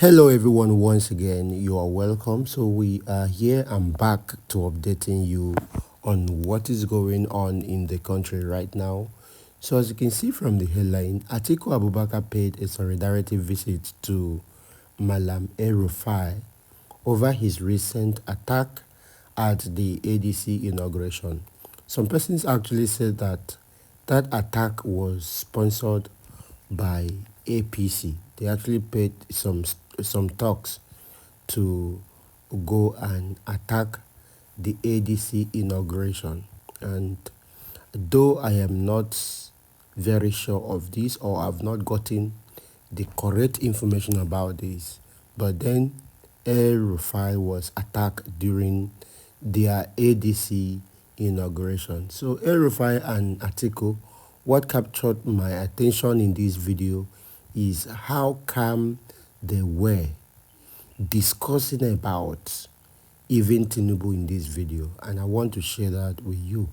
Hello everyone, once again you are welcome. So we are here and back to updating you on what is going on in the country right now. So as you can see from the headline, Atiku Abubakar paid a solidarity visit to Malam El-Rufai over his recent attack at the ADC inauguration. Some persons actually said that that attack was sponsored by APC. They actually paid some talks to go and attack the ADC inauguration. And though I am not very sure of this, or I've not gotten the correct information about this, but then El-Rufai was attacked during their ADC inauguration. So El-Rufai and Atiku, what captured my attention in this video is how calm they were discussing about even Tinubu in this video, and I want to share that with you.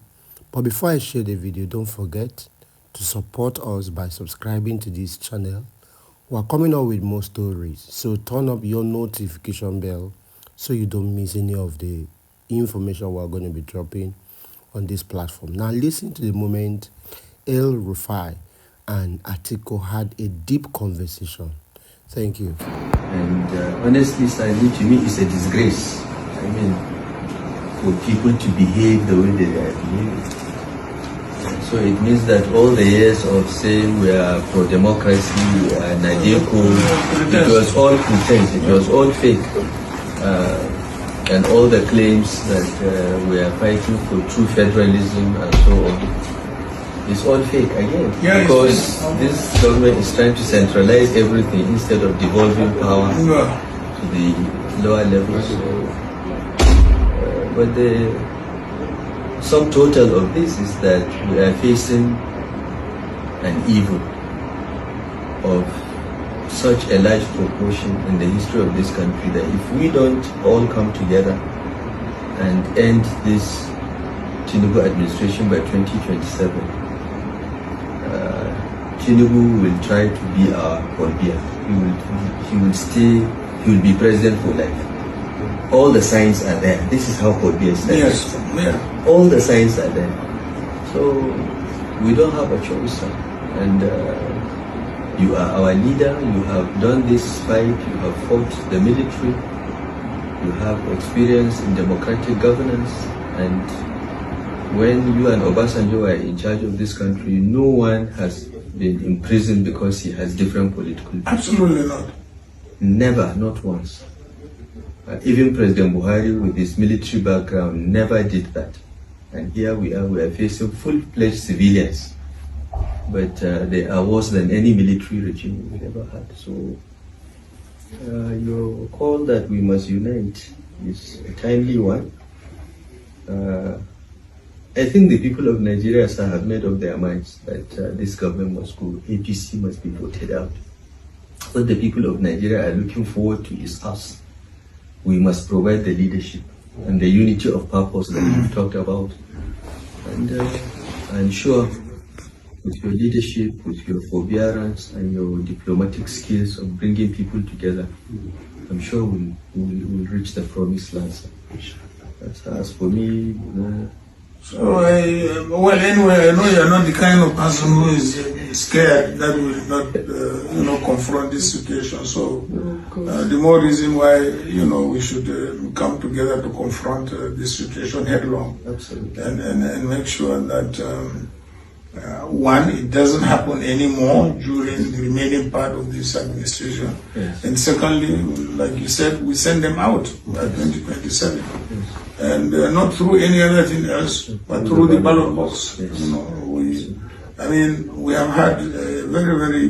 But before I share the video, don't forget to support us by subscribing to this channel. We're coming up with more stories, so turn up your notification bell so you don't miss any of the information we're going to be dropping on this platform. Now listen to the moment El-Rufai and Atiku had a deep conversation. Thank you. And honestly, Stanley, to me, it's a disgrace. I mean, for people to behave the way they are behaving. So it means that all the years of saying we are pro-democracy, Nadeco, it was all pretense, it was all fake. And all the claims that we are fighting for true federalism and so on. It's all fake again, because this government is trying to centralize everything instead of devolving power to the lower levels. But the sum total of this is that we are facing an evil of such a large proportion in the history of this country that if we don't all come together and end this Tinubu administration by 2027, Tinubu will try to be our Paul-Biya. He will be president for life. All the signs are there. This is how Paul-Biya stands. Yes, yeah. All the signs are there. So we don't have a choice. And you are our leader. You have done this fight. You have fought the military. You have experience in democratic governance. And when you and Obasanjo are in charge of this country, no one has been imprisoned because he has different political views. Absolutely not. Never, not once. Even President Buhari, with his military background, never did that. And here we are facing full-fledged civilians. But they are worse than any military regime we've ever had. So your call that we must unite is a timely one. I think the people of Nigeria, sir, have made up their minds that this government must go, APC must be voted out. What the people of Nigeria are looking forward to is us. We must provide the leadership and the unity of purpose that we've talked about. And I'm sure with your leadership, with your forbearance and your diplomatic skills of bringing people together, I'm sure we'll reach the promised land, sir. As for me, So, well, anyway, I know you're not the kind of person who is scared that will not, confront this situation. So, the more reason why, we should come together to confront this situation headlong. absolutely. And make sure that, one, it doesn't happen anymore during the remaining part of this administration. Yes. And secondly, like you said, we send them out by 2027. Yes. And not through any other thing else, but through the ballot box. Yes. We have had very, very